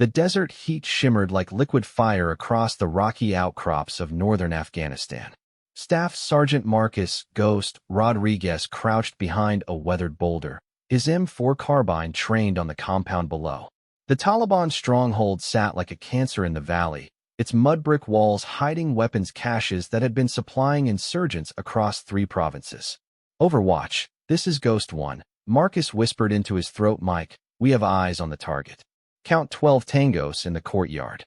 The desert heat shimmered like liquid fire across the rocky outcrops of northern Afghanistan. Staff Sergeant Marcus "Ghost" Rodriguez crouched behind a weathered boulder, his M4 carbine trained on the compound below. The Taliban stronghold sat like a cancer in the valley, its mud brick walls hiding weapons caches that had been supplying insurgents across 3 provinces. "Overwatch, this is Ghost 1, Marcus whispered into his throat mic. "We have eyes on the target. Count 12 tangos in the courtyard."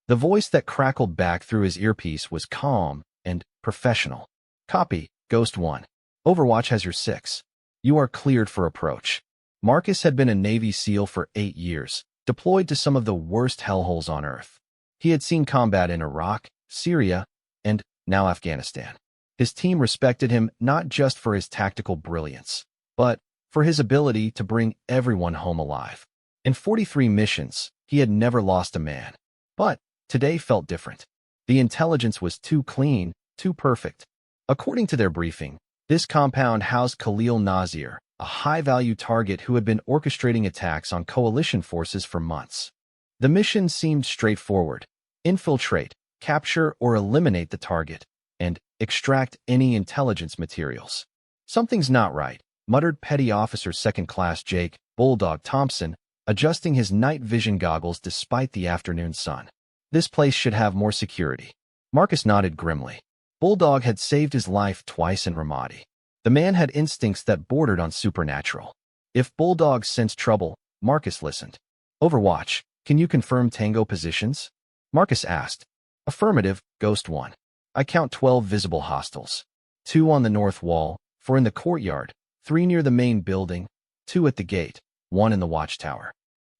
The voice that crackled back through his earpiece was calm and professional. "Copy, Ghost 1. Overwatch has your 6. You are cleared for approach." Marcus had been a Navy SEAL for 8 years, deployed to some of the worst hellholes on Earth. He had seen combat in Iraq, Syria, and now Afghanistan. His team respected him not just for his tactical brilliance, but for his ability to bring everyone home alive. In 43 missions, he had never lost a man. But today felt different. The intelligence was too clean, too perfect. According to their briefing, this compound housed Khalil Nasir, a high-value target who had been orchestrating attacks on coalition forces for months. The mission seemed straightforward: infiltrate, capture or eliminate the target, and extract any intelligence materials. "Something's not right," muttered Petty Officer Second Class Jake "Bulldog" Thompson, adjusting his night vision goggles despite the afternoon sun. "This place should have more security." Marcus nodded grimly. Bulldog had saved his life twice in Ramadi. The man had instincts that bordered on supernatural. If Bulldog sensed trouble, Marcus listened. "Overwatch, can you confirm Tango positions?" Marcus asked. "Affirmative, Ghost 1. I count 12 visible hostiles. 2 on the north wall, 4 in the courtyard, 3 near the main building, 2 at the gate, 1 in the watchtower."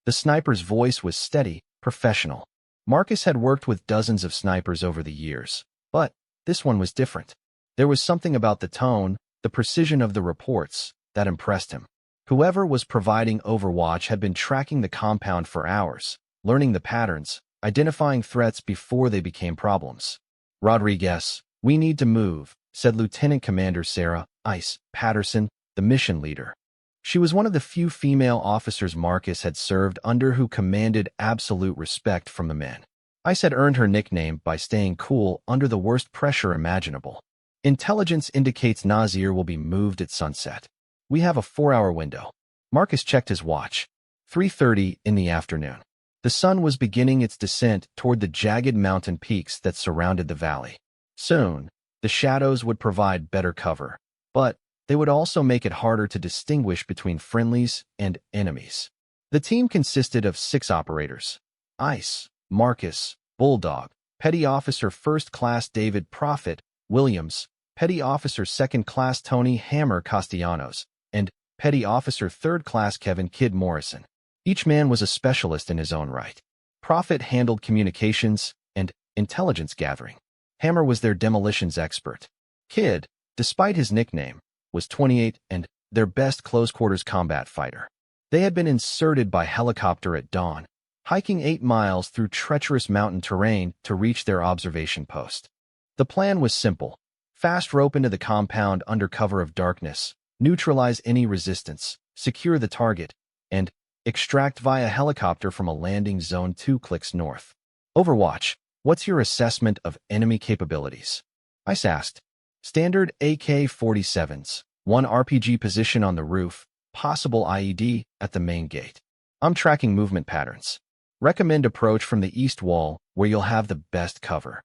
The sniper's voice was steady, professional. Marcus had worked with dozens of snipers over the years, but this one was different. There was something about the tone, the precision of the reports, that impressed him. Whoever was providing Overwatch had been tracking the compound for hours, learning the patterns, identifying threats before they became problems. "Rodriguez, we need to move," said Lieutenant Commander Sarah "Ice" Patterson, the mission leader. She was one of the few female officers Marcus had served under who commanded absolute respect from the men. Ice had earned her nickname by staying cool under the worst pressure imaginable. "Intelligence indicates Nasir will be moved at sunset. We have a 4-hour window." Marcus checked his watch. 3:30 in the afternoon. The sun was beginning its descent toward the jagged mountain peaks that surrounded the valley. Soon, the shadows would provide better cover, but they would also make it harder to distinguish between friendlies and enemies. The team consisted of 6 operators: Ice, Marcus, Bulldog, Petty Officer First Class David Prophet Williams, Petty Officer Second Class Tony Hammer Castellanos, and Petty Officer Third Class Kevin Kid Morrison. Each man was a specialist in his own right. Prophet handled communications and intelligence gathering. Hammer was their demolitions expert. Kid, despite his nickname, was 28 and their best close-quarters combat fighter. They had been inserted by helicopter at dawn, hiking 8 miles through treacherous mountain terrain to reach their observation post. The plan was simple: fast rope into the compound under cover of darkness, neutralize any resistance, secure the target, and extract via helicopter from a landing zone 2 clicks north. "Overwatch, what's your assessment of enemy capabilities?" Ice asked. "Standard AK-47s, 1 RPG position on the roof, possible IED at the main gate. I'm tracking movement patterns. Recommend approach from the east wall where you'll have the best cover."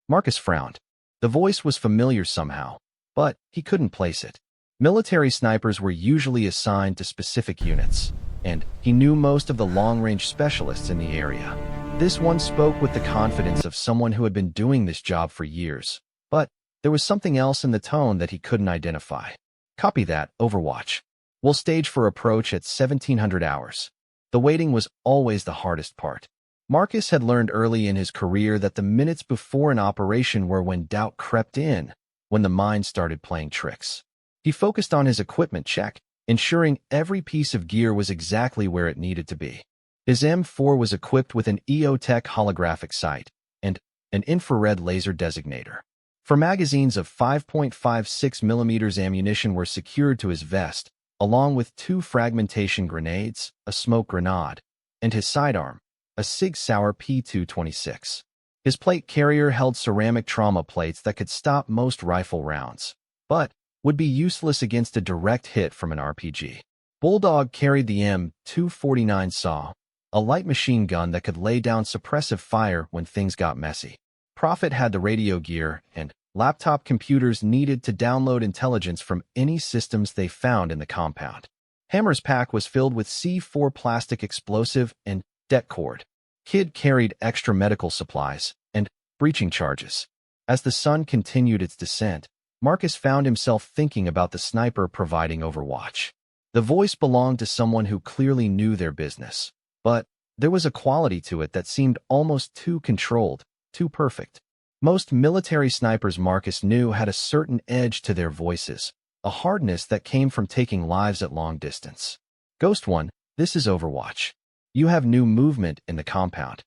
Marcus frowned. The voice was familiar somehow, but he couldn't place it. Military snipers were usually assigned to specific units, and he knew most of the long-range specialists in the area. This one spoke with the confidence of someone who had been doing this job for years, but there was something else in the tone that he couldn't identify. "Copy that, Overwatch. We'll stage for approach at 1700 hours." The waiting was always the hardest part. Marcus had learned early in his career that the minutes before an operation were when doubt crept in, when the mind started playing tricks. He focused on his equipment check, ensuring every piece of gear was exactly where it needed to be. His M4 was equipped with an EOTech holographic sight and an infrared laser designator. For magazines of 5.56 mm ammunition were secured to his vest, along with 2 fragmentation grenades, a smoke grenade, and his sidearm, a Sig Sauer P226. His plate carrier held ceramic trauma plates that could stop most rifle rounds, but would be useless against a direct hit from an RPG. Bulldog carried the M249 SAW, a light machine gun that could lay down suppressive fire when things got messy. Prophet had the radio gear and laptop computers needed to download intelligence from any systems they found in the compound. Hammer's pack was filled with C4 plastic explosive and det cord. Kid carried extra medical supplies and breaching charges. As the sun continued its descent, Marcus found himself thinking about the sniper providing overwatch. The voice belonged to someone who clearly knew their business, but there was a quality to it that seemed almost too controlled, too perfect. Most military snipers Marcus knew had a certain edge to their voices, a hardness that came from taking lives at long distance. Ghost One, this is Overwatch. You have new movement in the compound.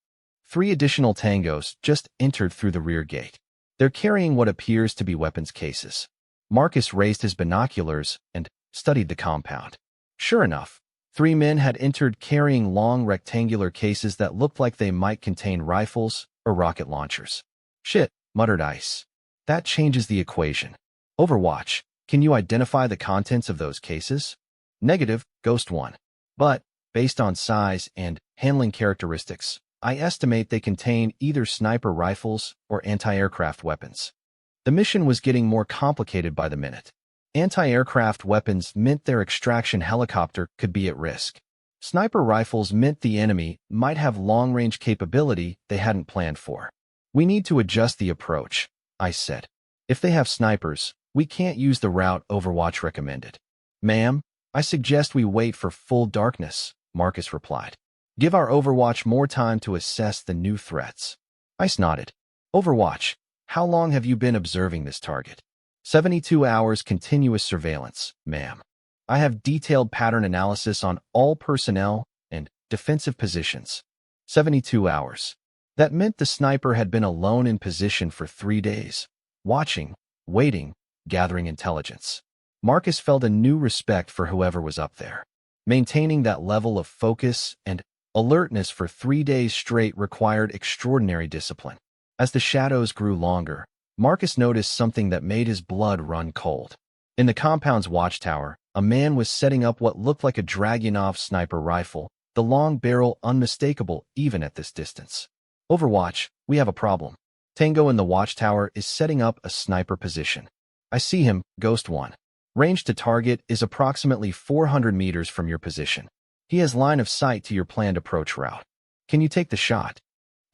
3 additional tangos just entered through the rear gate. They're carrying what appears to be weapons cases. Marcus raised his binoculars and studied the compound. Sure enough, 3 men had entered carrying long rectangular cases that looked like they might contain rifles or rocket launchers. Shit, muttered Ice. That changes the equation. Overwatch, can you identify the contents of those cases? Negative, Ghost One. But, based on size and handling characteristics, I estimate they contain either sniper rifles or anti-aircraft weapons. The mission was getting more complicated by the minute. Anti-aircraft weapons meant their extraction helicopter could be at risk. Sniper rifles meant the enemy might have long-range capability they hadn't planned for. We need to adjust the approach, I said. If they have snipers, we can't use the route Overwatch recommended. Ma'am, I suggest we wait for full darkness, Marcus replied. Give our Overwatch more time to assess the new threats. Ice nodded. Overwatch, how long have you been observing this target? 72 hours continuous surveillance, ma'am. I have detailed pattern analysis on all personnel and defensive positions. 72 hours. That meant the sniper had been alone in position for 3 days, watching, waiting, gathering intelligence. Marcus felt a new respect for whoever was up there. Maintaining that level of focus and alertness for 3 days straight required extraordinary discipline. As the shadows grew longer, Marcus noticed something that made his blood run cold. In the compound's watchtower, a man was setting up what looked like a Dragunov sniper rifle, the long barrel unmistakable even at this distance. Overwatch, we have a problem. Tango in the watchtower is setting up a sniper position. I see him, Ghost One. Range to target is approximately 400 meters from your position. He has line of sight to your planned approach route. Can you take the shot?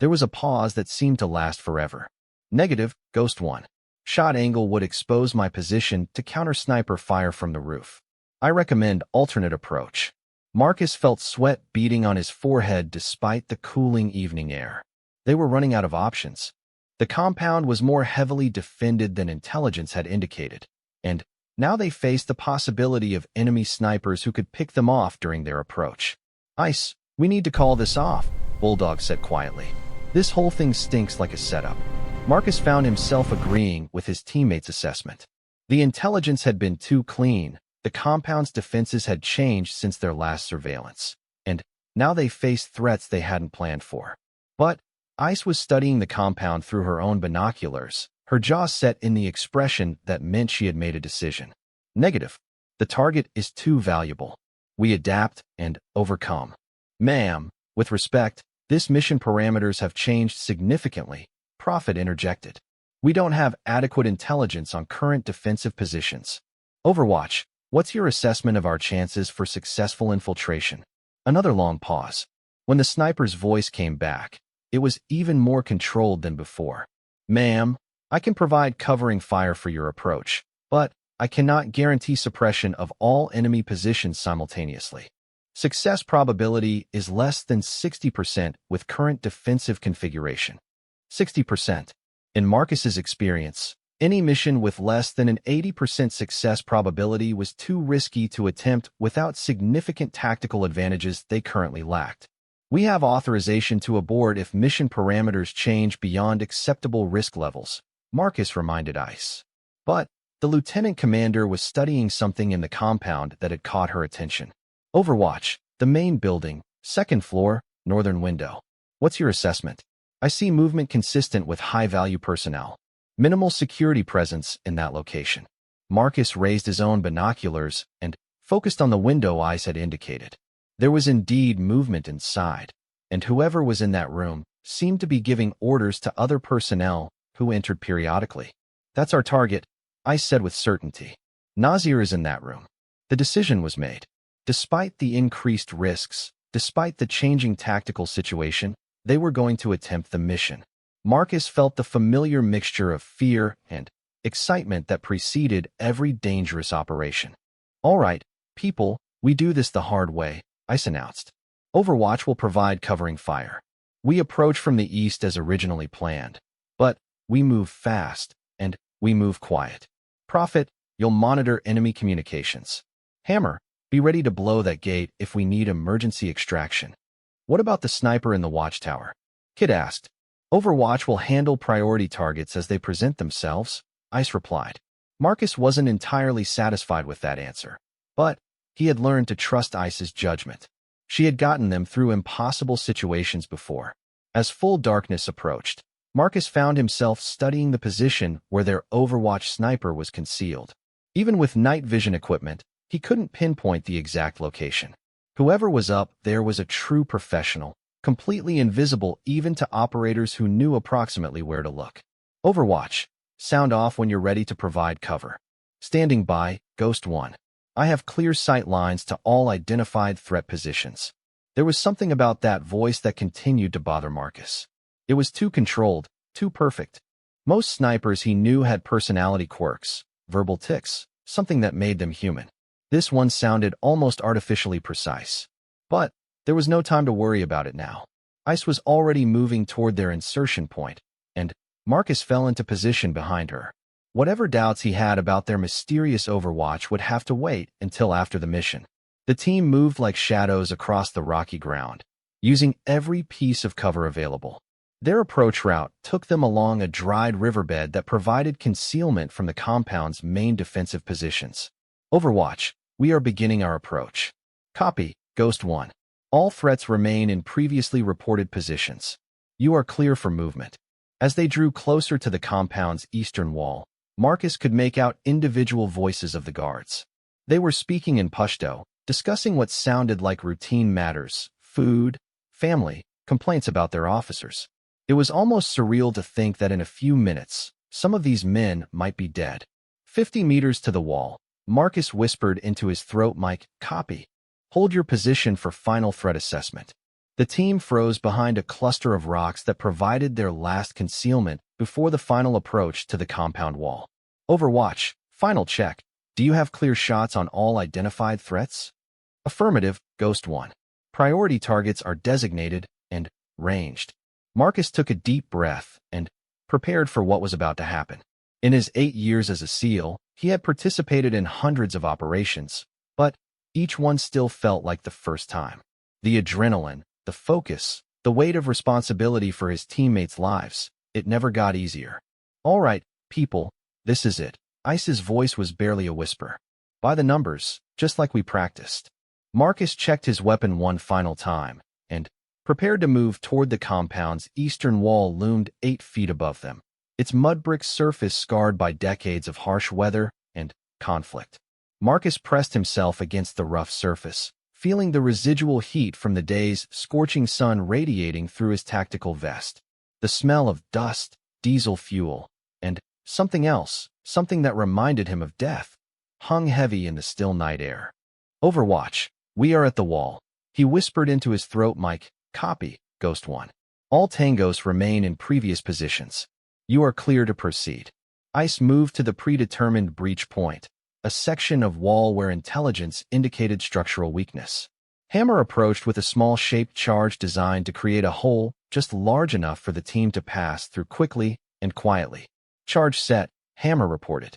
There was a pause that seemed to last forever. Negative, Ghost One. Shot angle would expose my position to counter sniper fire from the roof. I recommend alternate approach. Marcus felt sweat beading on his forehead despite the cooling evening air. They were running out of options. The compound was more heavily defended than intelligence had indicated, and now they faced the possibility of enemy snipers who could pick them off during their approach. Ice, we need to call this off, Bulldog said quietly. This whole thing stinks like a setup. Marcus found himself agreeing with his teammates' assessment. The intelligence had been too clean, the compound's defenses had changed since their last surveillance, and now they faced threats they hadn't planned for. But Ice was studying the compound through her own binoculars, her jaw set in the expression that meant she had made a decision. Negative. The target is too valuable. We adapt and overcome. Ma'am, with respect, this mission parameters have changed significantly, Prophet interjected. We don't have adequate intelligence on current defensive positions. Overwatch, what's your assessment of our chances for successful infiltration? Another long pause. When the sniper's voice came back, it was even more controlled than before. Ma'am, I can provide covering fire for your approach, but I cannot guarantee suppression of all enemy positions simultaneously. Success probability is less than 60% with current defensive configuration. 60%. In Marcus's experience, any mission with less than an 80% success probability was too risky to attempt without significant tactical advantages they currently lacked. We have authorization to abort if mission parameters change beyond acceptable risk levels, Marcus reminded Ice. But the lieutenant commander was studying something in the compound that had caught her attention. Overwatch, the main building, second floor, northern window. What's your assessment? I see movement consistent with high-value personnel. Minimal security presence in that location. Marcus raised his own binoculars and focused on the window Ice had indicated. There was indeed movement inside, and whoever was in that room seemed to be giving orders to other personnel who entered periodically. That's our target, Ice said with certainty. Nazir is in that room. The decision was made. Despite the increased risks, despite the changing tactical situation, they were going to attempt the mission. Marcus felt the familiar mixture of fear and excitement that preceded every dangerous operation. All right, people, we do this the hard way, Ice announced. Overwatch will provide covering fire. We approach from the east as originally planned, but we move fast, and we move quiet. Prophet, you'll monitor enemy communications. Hammer, be ready to blow that gate if we need emergency extraction. What about the sniper in the watchtower? Kid asked. Overwatch will handle priority targets as they present themselves, Ice replied. Marcus wasn't entirely satisfied with that answer, but he had learned to trust Ice's judgment. She had gotten them through impossible situations before. As full darkness approached, Marcus found himself studying the position where their Overwatch sniper was concealed. Even with night vision equipment, he couldn't pinpoint the exact location. Whoever was up there was a true professional, completely invisible even to operators who knew approximately where to look. Overwatch, sound off when you're ready to provide cover. Standing by, Ghost 1. I have clear sight lines to all identified threat positions. There was something about that voice that continued to bother Marcus. It was too controlled, too perfect. Most snipers he knew had personality quirks, verbal tics, something that made them human. This one sounded almost artificially precise. But there was no time to worry about it now. Ice was already moving toward their insertion point, and Marcus fell into position behind her. Whatever doubts he had about their mysterious Overwatch would have to wait until after the mission. The team moved like shadows across the rocky ground, using every piece of cover available. Their approach route took them along a dried riverbed that provided concealment from the compound's main defensive positions. Overwatch, we are beginning our approach. Copy, Ghost 1. All threats remain in previously reported positions. You are clear for movement. As they drew closer to the compound's eastern wall, Marcus could make out individual voices of the guards. They were speaking in Pashto, discussing what sounded like routine matters, food, family, complaints about their officers. It was almost surreal to think that in a few minutes, some of these men might be dead. 50 meters to the wall, Marcus whispered into his throat mic, copy. Hold your position for final threat assessment. The team froze behind a cluster of rocks that provided their last concealment before the final approach to the compound wall. Overwatch, final check. Do you have clear shots on all identified threats? Affirmative, Ghost 1. Priority targets are designated and ranged. Marcus took a deep breath and prepared for what was about to happen. In his 8 years as a SEAL, he had participated in hundreds of operations, but each one still felt like the first time. The adrenaline, the focus, the weight of responsibility for his teammates' lives, it never got easier. All right, people, this is it. Ice's voice was barely a whisper. By the numbers, just like we practiced. Marcus checked his weapon one final time, and prepared to move toward the compound's eastern wall loomed 8 feet above them, its mud brick surface scarred by decades of harsh weather and conflict. Marcus pressed himself against the rough surface, feeling the residual heat from the day's scorching sun radiating through his tactical vest. The smell of dust, diesel fuel, and something else, something that reminded him of death, hung heavy in the still night air. Overwatch, we are at the wall. He whispered into his throat mic, copy, Ghost 1. All tangos remain in previous positions. You are clear to proceed. Ice moved to the predetermined breach point, a section of wall where intelligence indicated structural weakness. Hammer approached with a small shaped charge designed to create a hole just large enough for the team to pass through quickly and quietly. Charge set, Hammer reported.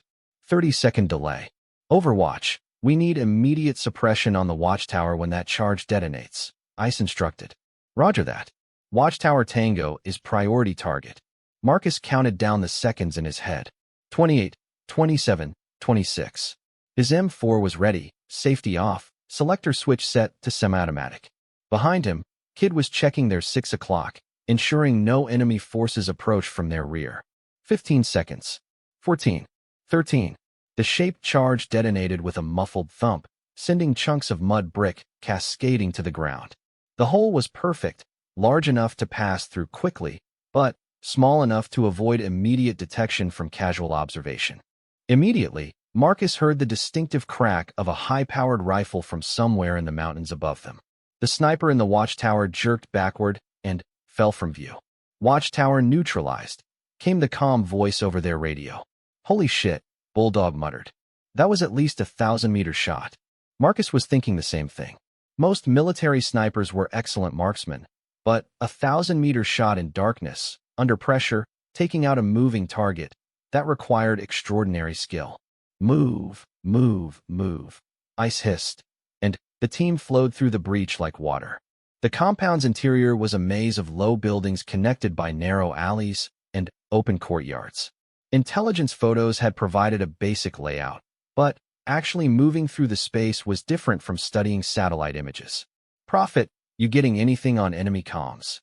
30-second delay. Overwatch, we need immediate suppression on the watchtower when that charge detonates, Ice instructed. Roger that. Watchtower Tango is priority target. Marcus counted down the seconds in his head. 28, 27, 26. His M4 was ready, safety off, selector switch set to semi-automatic. Behind him, Kid was checking their 6 o'clock, ensuring no enemy forces approach from their rear. 15 seconds. 14. 13. The shaped charge detonated with a muffled thump, sending chunks of mud brick cascading to the ground. The hole was perfect, large enough to pass through quickly, but small enough to avoid immediate detection from casual observation. Immediately, Marcus heard the distinctive crack of a high-powered rifle from somewhere in the mountains above them. The sniper in the watchtower jerked backward and fell from view. "Watchtower neutralized," came the calm voice over their radio. "Holy shit," Bulldog muttered. "That was at least a 1,000-meter shot." Marcus was thinking the same thing. Most military snipers were excellent marksmen, but a 1,000-meter shot in darkness, under pressure, taking out a moving target, that required extraordinary skill. "Move, move, move," Ice hissed, and the team flowed through the breach like water. The compound's interior was a maze of low buildings connected by narrow alleys and open courtyards. Intelligence photos had provided a basic layout, but actually moving through the space was different from studying satellite images. "Prophet, you getting anything on enemy comms?"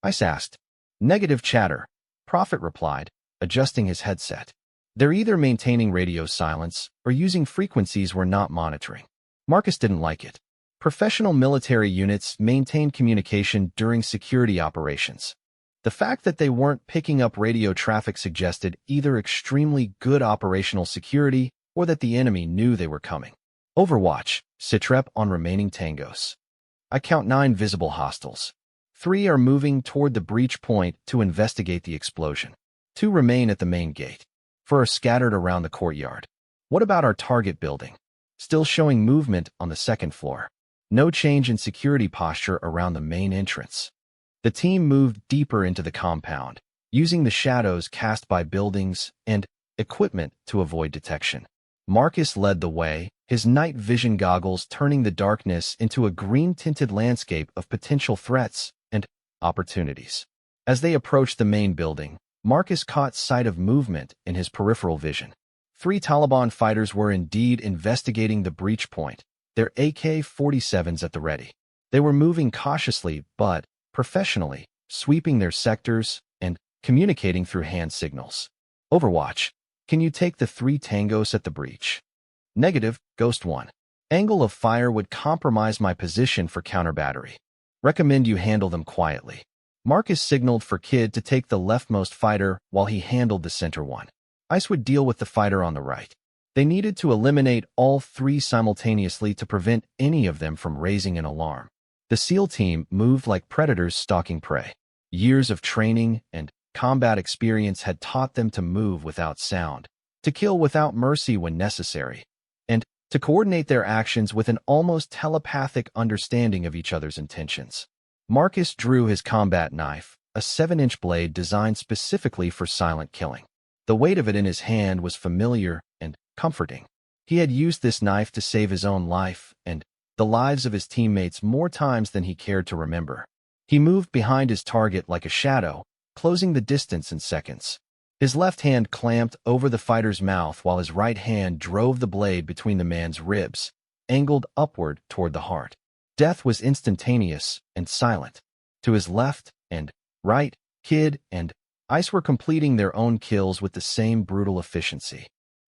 Ice asked. "Negative chatter," Prophet replied, adjusting his headset. "They're either maintaining radio silence or using frequencies we're not monitoring." Marcus didn't like it. Professional military units maintained communication during security operations. The fact that they weren't picking up radio traffic suggested either extremely good operational security or that the enemy knew they were coming. "Overwatch, Sitrep on remaining tangos. I count 9 visible hostiles. 3 are moving toward the breach point to investigate the explosion. 2 remain at the main gate. 4 are scattered around the courtyard. What about our target building? Still showing movement on the second floor. No change in security posture around the main entrance." The team moved deeper into the compound, using the shadows cast by buildings and equipment to avoid detection. Marcus led the way, his night vision goggles turning the darkness into a green-tinted landscape of potential threats and opportunities. As they approached the main building, Marcus caught sight of movement in his peripheral vision. 3 Taliban fighters were indeed investigating the breach point, their AK-47s at the ready. They were moving cautiously but professionally, sweeping their sectors and communicating through hand signals. "Overwatch, can you take the 3 tangos at the breach?" "Negative, Ghost 1. Angle of fire would compromise my position for counter battery. Recommend you handle them quietly." Marcus signaled for Kid to take the leftmost fighter while he handled the center one. Ice would deal with the fighter on the right. They needed to eliminate all 3 simultaneously to prevent any of them from raising an alarm. The SEAL team moved like predators stalking prey. Years of training and combat experience had taught them to move without sound, to kill without mercy when necessary, and to coordinate their actions with an almost telepathic understanding of each other's intentions. Marcus drew his combat knife, a 7-inch blade designed specifically for silent killing. The weight of it in his hand was familiar and comforting. He had used this knife to save his own life and the lives of his teammates more times than he cared to remember. He moved behind his target like a shadow, closing the distance in seconds. His left hand clamped over the fighter's mouth while his right hand drove the blade between the man's ribs, angled upward toward the heart. Death was instantaneous and silent. To his left and right, Kid and Ice were completing their own kills with the same brutal efficiency.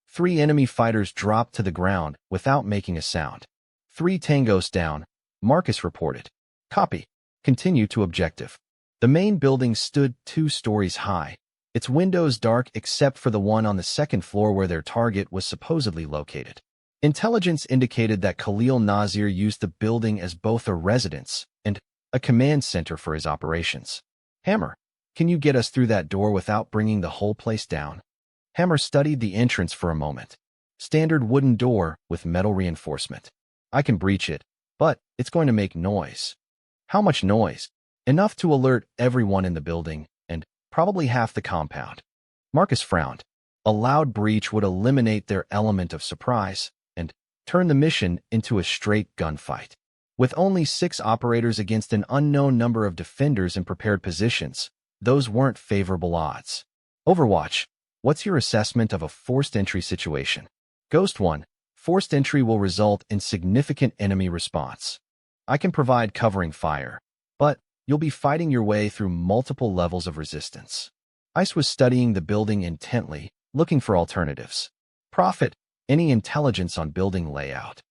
3 enemy fighters dropped to the ground without making a sound. 3 tangos down, Marcus reported. "Copy. Continue to objective." The main building stood 2 stories high, its windows dark except for the one on the second floor where their target was supposedly located. Intelligence indicated that Khalil Nazir used the building as both a residence and a command center for his operations. "Hammer, can you get us through that door without bringing the whole place down?" Hammer studied the entrance for a moment. Standard wooden door with metal reinforcement. "I can breach it, but it's going to make noise." "How much noise?" "Enough to alert everyone in the building, and probably half the compound." Marcus frowned. A loud breach would eliminate their element of surprise and turn the mission into a straight gunfight. With only 6 operators against an unknown number of defenders in prepared positions, those weren't favorable odds. "Overwatch, what's your assessment of a forced entry situation?" Ghost 1. Forced entry will result in significant enemy response. I can provide covering fire, but you'll be fighting your way through multiple levels of resistance. Ice was studying the building intently, looking for alternatives. Prophet, any intelligence on building layout?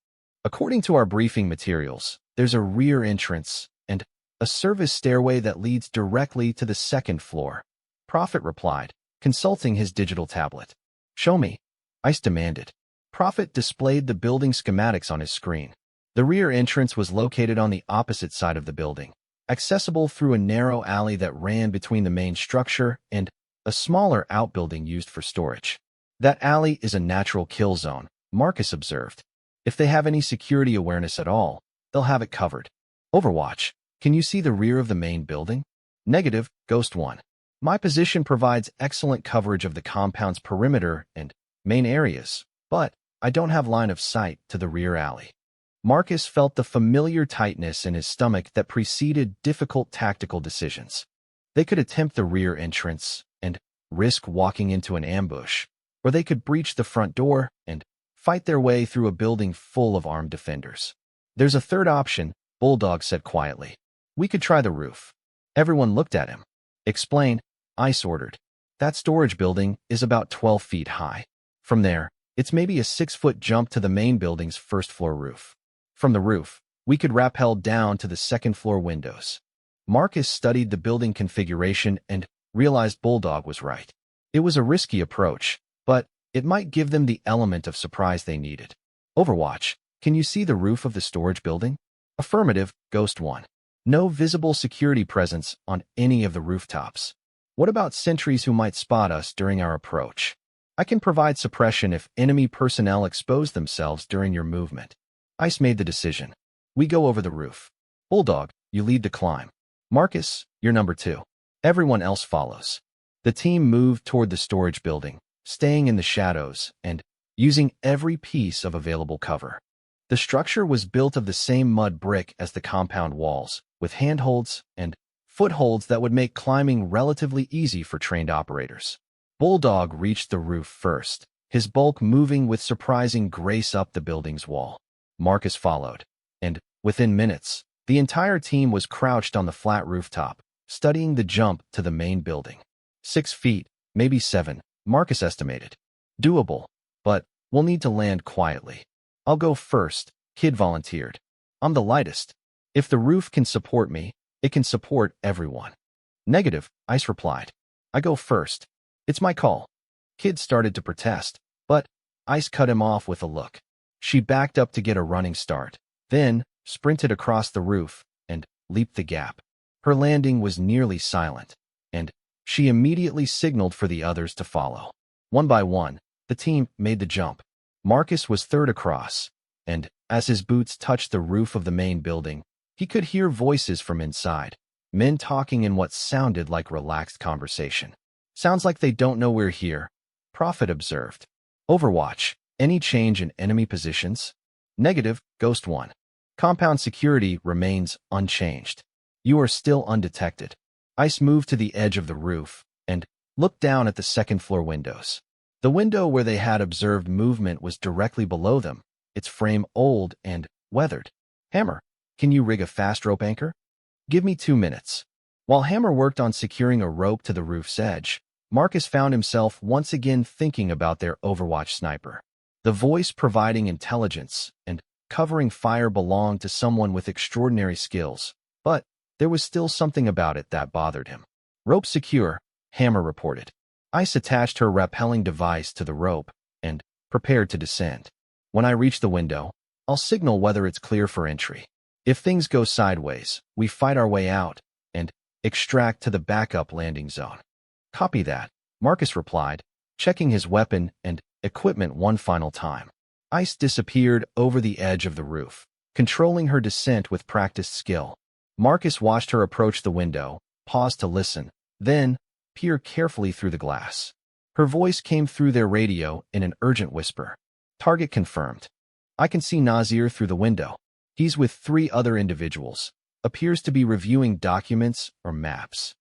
According to our briefing materials, there's a rear entrance and a service stairway that leads directly to the second floor. Prophet replied, consulting his digital tablet. Show me, Ice demanded. Prophet displayed the building schematics on his screen. The rear entrance was located on the opposite side of the building, accessible through a narrow alley that ran between the main structure and a smaller outbuilding used for storage. That alley is a natural kill zone, Marcus observed. If they have any security awareness at all, they'll have it covered. Overwatch, can you see the rear of the main building? Negative, Ghost 1. My position provides excellent coverage of the compound's perimeter and main areas, but I don't have line of sight to the rear alley. Marcus felt the familiar tightness in his stomach that preceded difficult tactical decisions. They could attempt the rear entrance and risk walking into an ambush, or they could breach the front door and fight their way through a building full of armed defenders. There's a third option, Bulldog said quietly. We could try the roof. Everyone looked at him. Explain, Ice ordered. That storage building is about 12 feet high. From there, it's maybe a 6-foot jump to the main building's first-floor roof. From the roof, we could rappel down to the second-floor windows. Marcus studied the building configuration and realized Bulldog was right. It was a risky approach, but it might give them the element of surprise they needed. Overwatch, can you see the roof of the storage building? Affirmative, Ghost 1. No visible security presence on any of the rooftops. What about sentries who might spot us during our approach? I can provide suppression if enemy personnel expose themselves during your movement. Ice made the decision. We go over the roof. Bulldog, you lead the climb. Marcus, you're number 2. Everyone else follows. The team moved toward the storage building, staying in the shadows and using every piece of available cover. The structure was built of the same mud brick as the compound walls, with handholds and footholds that would make climbing relatively easy for trained operators. Bulldog reached the roof first, his bulk moving with surprising grace up the building's wall. Marcus followed, and, within minutes, the entire team was crouched on the flat rooftop, studying the jump to the main building. 6 feet, maybe 7, Marcus estimated. Doable, but we'll need to land quietly. I'll go first, Kid volunteered. I'm the lightest. If the roof can support me, it can support everyone. Negative, Ice replied. I go first. It's my call. Kid started to protest, but Ice cut him off with a look. She backed up to get a running start, then sprinted across the roof and leaped the gap. Her landing was nearly silent, and she immediately signaled for the others to follow. One by one, the team made the jump. Marcus was third across, and as his boots touched the roof of the main building, he could hear voices from inside, men talking in what sounded like relaxed conversation. Sounds like they don't know we're here, Prophet observed. Overwatch, any change in enemy positions? Negative, Ghost 1. Compound security remains unchanged. You are still undetected. Ice moved to the edge of the roof and looked down at the second-floor windows. The window where they had observed movement was directly below them, its frame old and weathered. Hammer, can you rig a fast rope anchor? Give me 2 minutes. While Hammer worked on securing a rope to the roof's edge, Marcus found himself once again thinking about their Overwatch sniper. The voice providing intelligence and covering fire belonged to someone with extraordinary skills, but there was still something about it that bothered him. Rope secure, Hammer reported. Ice attached her rappelling device to the rope and prepared to descend. When I reach the window, I'll signal whether it's clear for entry. If things go sideways, we fight our way out and extract to the backup landing zone. Copy that, Marcus replied, checking his weapon and equipment one final time. Ice disappeared over the edge of the roof, controlling her descent with practiced skill. Marcus watched her approach the window, paused to listen, then peer carefully through the glass. Her voice came through their radio in an urgent whisper. Target confirmed. I can see Nazir through the window. He's with 3 other individuals. Appears to be reviewing documents or maps.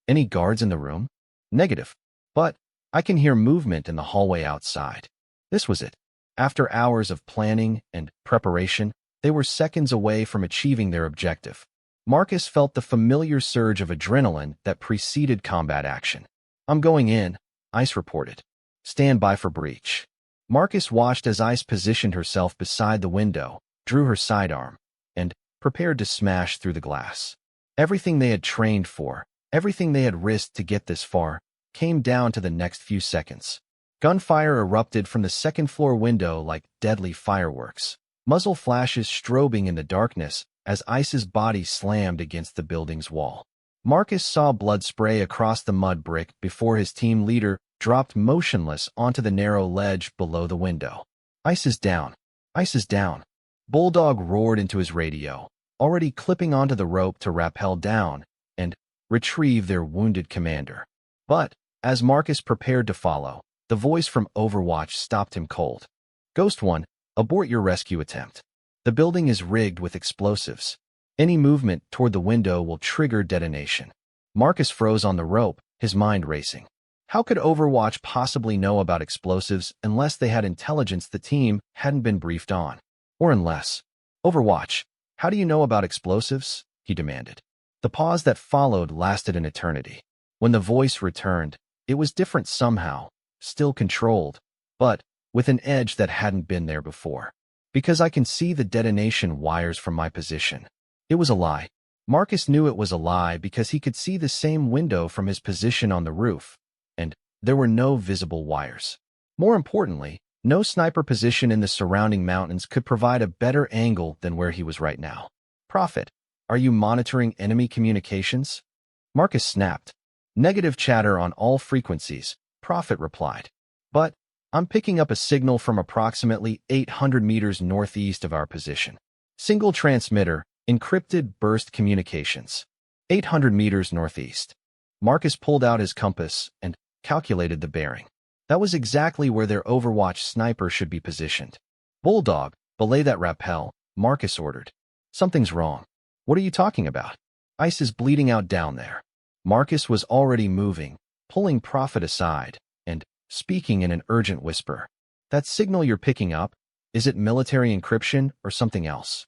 Any guards in the room? Negative. But I can hear movement in the hallway outside. This was it. After hours of planning and preparation, they were seconds away from achieving their objective. Marcus felt the familiar surge of adrenaline that preceded combat action. I'm going in, Ice reported. Stand by for breach. Marcus watched as Ice positioned herself beside the window, drew her sidearm, and prepared to smash through the glass. Everything they had trained for, everything they had risked to get this far, came down to the next few seconds. Gunfire erupted from the second-floor window like deadly fireworks, muzzle flashes strobing in the darkness as Ice's body slammed against the building's wall. Marcus saw blood spray across the mud brick before his team leader dropped motionless onto the narrow ledge below the window. Ice is down. Ice is down. Bulldog roared into his radio, already clipping onto the rope to rappel down and retrieve their wounded commander. But, as Marcus prepared to follow, the voice from Overwatch stopped him cold. Ghost One, abort your rescue attempt. The building is rigged with explosives. Any movement toward the window will trigger detonation. Marcus froze on the rope, his mind racing. How could Overwatch possibly know about explosives unless they had intelligence the team hadn't been briefed on? Or unless... Overwatch, how do you know about explosives? He demanded. The pause that followed lasted an eternity. When the voice returned, it was different somehow, still controlled, but with an edge that hadn't been there before. Because I can see the detonation wires from my position. It was a lie. Marcus knew it was a lie because he could see the same window from his position on the roof, and there were no visible wires. More importantly, no sniper position in the surrounding mountains could provide a better angle than where he was right now. Prophet, are you monitoring enemy communications? Marcus snapped. Negative chatter on all frequencies, Prophet replied. But I'm picking up a signal from approximately 800 meters northeast of our position. Single transmitter, encrypted burst communications. 800 meters northeast. Marcus pulled out his compass and calculated the bearing. That was exactly where their Overwatch sniper should be positioned. Bulldog, belay that rappel, Marcus ordered. Something's wrong. What are you talking about? Ice is bleeding out down there. Marcus was already moving, pulling Prophet aside, and speaking in an urgent whisper. That signal you're picking up, is it military encryption or something else?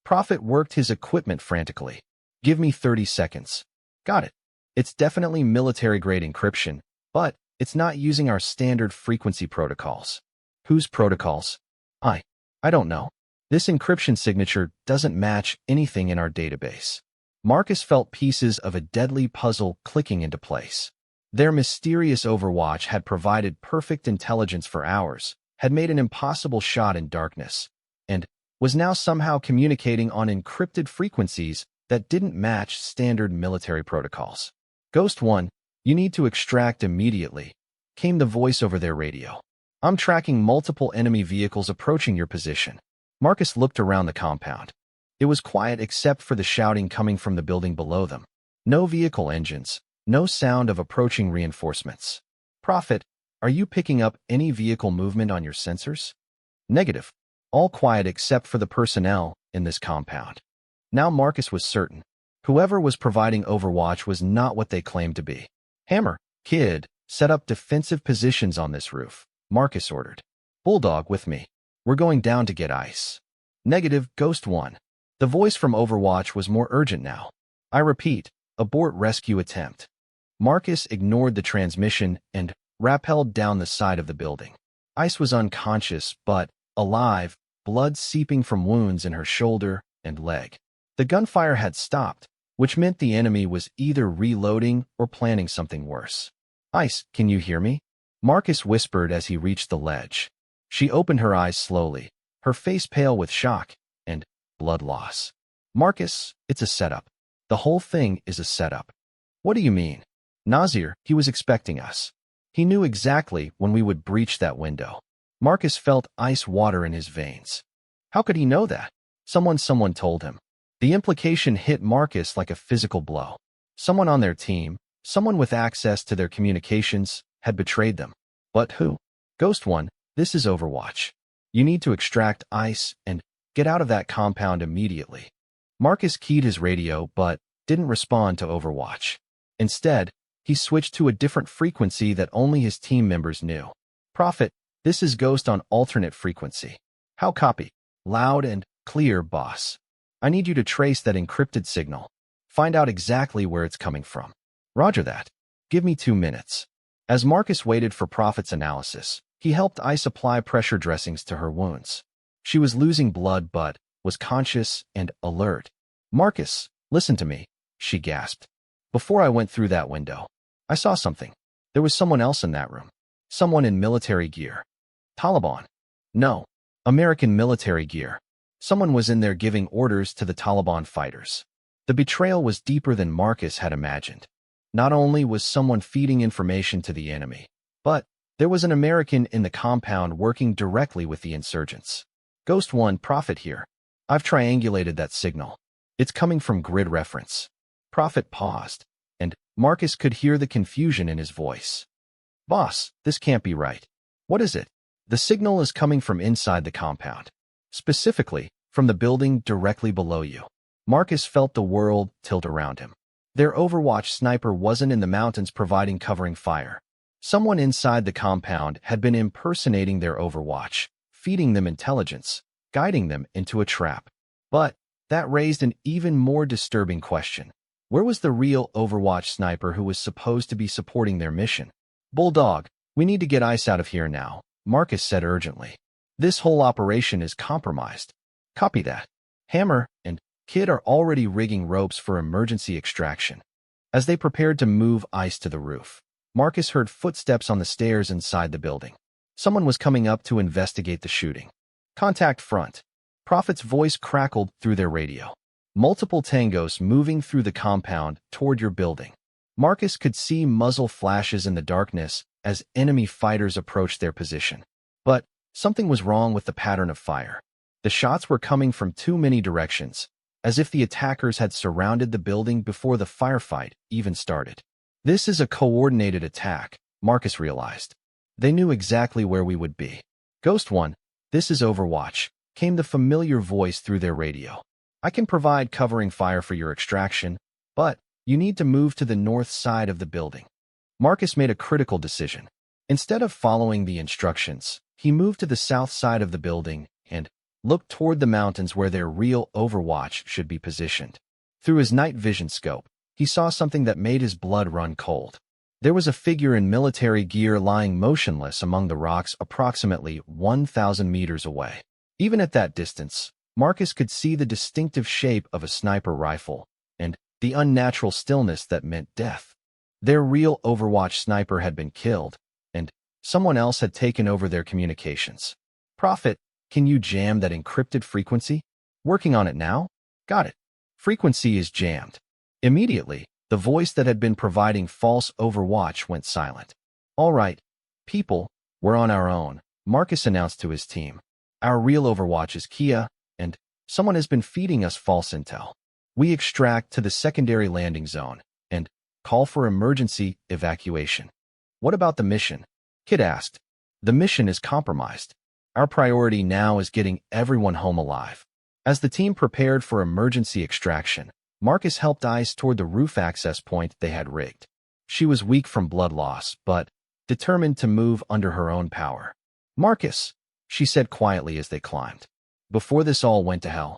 Prophet worked his equipment frantically. Give me 30 seconds. Got it. It's definitely military-grade encryption, but it's not using our standard frequency protocols. Whose protocols? I don't know. This encryption signature doesn't match anything in our database. Marcus felt pieces of a deadly puzzle clicking into place. Their mysterious Overwatch had provided perfect intelligence for hours, had made an impossible shot in darkness, and was now somehow communicating on encrypted frequencies that didn't match standard military protocols. Ghost One, you need to extract immediately, came the voice over their radio. I'm tracking multiple enemy vehicles approaching your position. Marcus looked around the compound. It was quiet except for the shouting coming from the building below them. No vehicle engines, no sound of approaching reinforcements. Prophet, are you picking up any vehicle movement on your sensors? Negative. All quiet except for the personnel in this compound. Now Marcus was certain. Whoever was providing Overwatch was not what they claimed to be. Hammer, kid, set up defensive positions on this roof, Marcus ordered. Bulldog with me. We're going down to get Ice. Negative, Ghost One. The voice from Overwatch was more urgent now. I repeat, abort rescue attempt. Marcus ignored the transmission and rappelled down the side of the building. Ice was unconscious, but alive, blood seeping from wounds in her shoulder and leg. The gunfire had stopped, which meant the enemy was either reloading or planning something worse. Ice, can you hear me? Marcus whispered as he reached the ledge. She opened her eyes slowly, her face pale with shock and blood loss. Marcus, it's a setup. The whole thing is a setup. What do you mean? Nazir, he was expecting us. He knew exactly when we would breach that window. Marcus felt ice water in his veins. How could he know that? Someone told him. The implication hit Marcus like a physical blow. Someone on their team, someone with access to their communications, had betrayed them. But who? Ghost One, this is Overwatch. You need to extract Ice and get out of that compound immediately. Marcus keyed his radio but didn't respond to Overwatch. Instead, he switched to a different frequency that only his team members knew. Prophet, this is Ghost on alternate frequency. How copy? Loud and clear, boss. I need you to trace that encrypted signal. Find out exactly where it's coming from. Roger that. Give me 2 minutes. As Marcus waited for Prophet's analysis, he helped Ice apply pressure dressings to her wounds. She was losing blood but was conscious and alert. Marcus, listen to me, she gasped. Before I went through that window, I saw something. There was someone else in that room. Someone in military gear. Taliban. No. American military gear. Someone was in there giving orders to the Taliban fighters. The betrayal was deeper than Marcus had imagined. Not only was someone feeding information to the enemy, but there was an American in the compound working directly with the insurgents. Ghost 1, Prophet here. I've triangulated that signal. It's coming from grid reference. Prophet paused, and Marcus could hear the confusion in his voice. Boss, this can't be right. What is it? The signal is coming from inside the compound. Specifically, from the building directly below you. Marcus felt the world tilt around him. Their Overwatch sniper wasn't in the mountains providing covering fire. Someone inside the compound had been impersonating their Overwatch, feeding them intelligence, guiding them into a trap. But that raised an even more disturbing question. Where was the real Overwatch sniper who was supposed to be supporting their mission? Bulldog, we need to get Ice out of here now, Marcus said urgently. This whole operation is compromised. Copy that. Hammer and Kid are already rigging ropes for emergency extraction. As they prepared to move Ice to the roof, Marcus heard footsteps on the stairs inside the building. Someone was coming up to investigate the shooting. Contact front. Prophet's voice crackled through their radio. Multiple tangos moving through the compound toward your building. Marcus could see muzzle flashes in the darkness as enemy fighters approached their position. But something was wrong with the pattern of fire. The shots were coming from too many directions, as if the attackers had surrounded the building before the firefight even started. This is a coordinated attack, Marcus realized. They knew exactly where we would be. Ghost 1, this is Overwatch, came the familiar voice through their radio. I can provide covering fire for your extraction, but you need to move to the north side of the building. Marcus made a critical decision. Instead of following the instructions, he moved to the south side of the building and looked toward the mountains where their real Overwatch should be positioned. Through his night vision scope, he saw something that made his blood run cold. There was a figure in military gear lying motionless among the rocks approximately 1,000 meters away. Even at that distance, Marcus could see the distinctive shape of a sniper rifle and the unnatural stillness that meant death. Their real Overwatch sniper had been killed, and someone else had taken over their communications. Prophet, can you jam that encrypted frequency? Working on it now? Got it. Frequency is jammed. Immediately, the voice that had been providing false Overwatch went silent. All right, people, we're on our own, Marcus announced to his team. Our real Overwatch is Kia, and someone has been feeding us false intel. We extract to the secondary landing zone and call for emergency evacuation. What about the mission? Kid asked. The mission is compromised. Our priority now is getting everyone home alive. As the team prepared for emergency extraction, Marcus helped Ice toward the roof access point they had rigged. She was weak from blood loss, but determined to move under her own power. Marcus, she said quietly as they climbed. Before this all went to hell,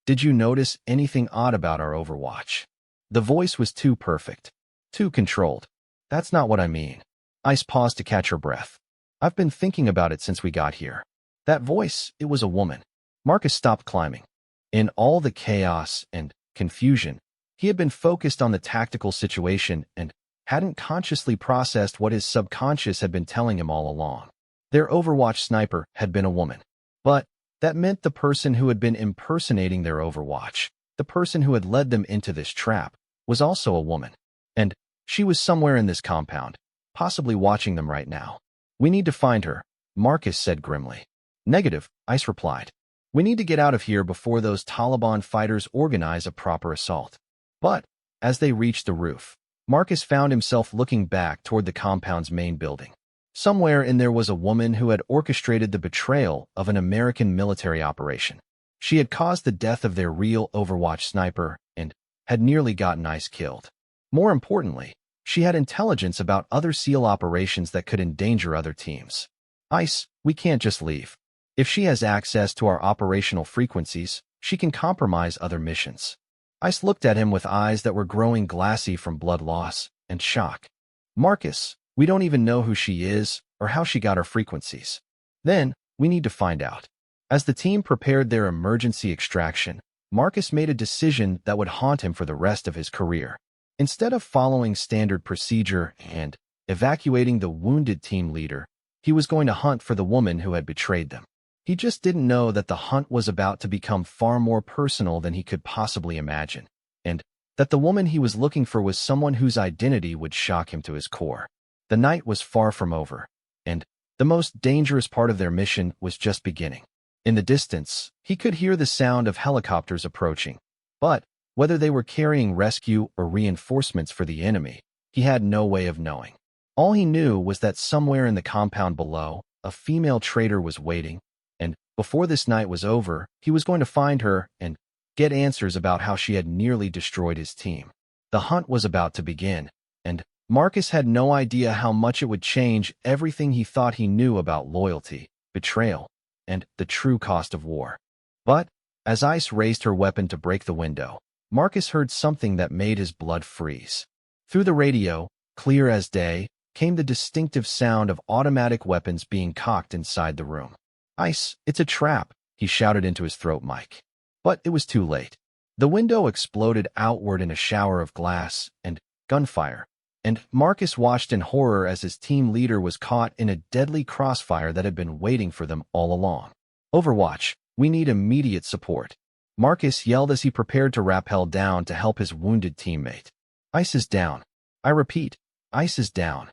did you notice anything odd about our Overwatch? The voice was too perfect, too controlled. That's not what I mean. Ice paused to catch her breath. I've been thinking about it since we got here. That voice, it was a woman. Marcus stopped climbing. In all the chaos and confusion, he had been focused on the tactical situation and hadn't consciously processed what his subconscious had been telling him all along. Their Overwatch sniper had been a woman. But that meant the person who had been impersonating their Overwatch, the person who had led them into this trap, was also a woman. And she was somewhere in this compound, possibly watching them right now. We need to find her, Marcus said grimly. Negative, Ice replied. We need to get out of here before those Taliban fighters organize a proper assault. But as they reached the roof, Marcus found himself looking back toward the compound's main building. Somewhere in there was a woman who had orchestrated the betrayal of an American military operation. She had caused the death of their real Overwatch sniper and had nearly gotten Ice killed. More importantly, she had intelligence about other SEAL operations that could endanger other teams. Ice, we can't just leave. If she has access to our operational frequencies, she can compromise other missions. Ice looked at him with eyes that were growing glassy from blood loss and shock. Marcus, we don't even know who she is or how she got her frequencies. Then, we need to find out. As the team prepared their emergency extraction, Marcus made a decision that would haunt him for the rest of his career. Instead of following standard procedure and evacuating the wounded team leader, he was going to hunt for the woman who had betrayed them. He just didn't know that the hunt was about to become far more personal than he could possibly imagine, and that the woman he was looking for was someone whose identity would shock him to his core. The night was far from over, and the most dangerous part of their mission was just beginning. In the distance, he could hear the sound of helicopters approaching, but whether they were carrying rescue or reinforcements for the enemy, he had no way of knowing. All he knew was that somewhere in the compound below, a female traitor was waiting, and before this night was over, he was going to find her and get answers about how she had nearly destroyed his team. The hunt was about to begin, and Marcus had no idea how much it would change everything he thought he knew about loyalty, betrayal, and the true cost of war. But, as Ice raised her weapon to break the window, Marcus heard something that made his blood freeze. Through the radio, clear as day, came the distinctive sound of automatic weapons being cocked inside the room. "Ice, it's a trap," he shouted into his throat mic. But it was too late. The window exploded outward in a shower of glass and gunfire, and Marcus watched in horror as his team leader was caught in a deadly crossfire that had been waiting for them all along. "Overwatch, we need immediate support," Marcus yelled as he prepared to rappel down to help his wounded teammate. "Ice is down. I repeat, Ice is down."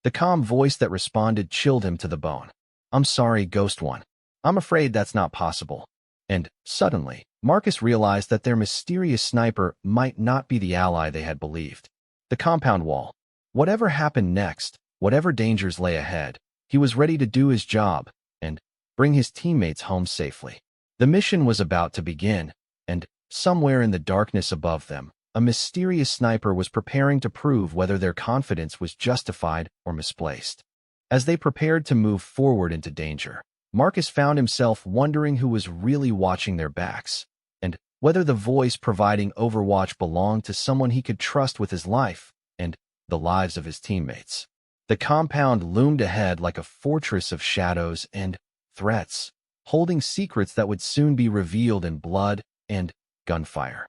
The calm voice that responded chilled him to the bone. "I'm sorry, Ghost One. I'm afraid that's not possible." And, suddenly, Marcus realized that their mysterious sniper might not be the ally they had believed. The compound wall. Whatever happened next, whatever dangers lay ahead, he was ready to do his job and bring his teammates home safely. The mission was about to begin, and somewhere in the darkness above them, a mysterious sniper was preparing to prove whether their confidence was justified or misplaced. As they prepared to move forward into danger, Marcus found himself wondering who was really watching their backs, and whether the voice providing Overwatch belonged to someone he could trust with his life and the lives of his teammates. The compound loomed ahead like a fortress of shadows and threats, holding secrets that would soon be revealed in blood and gunfire.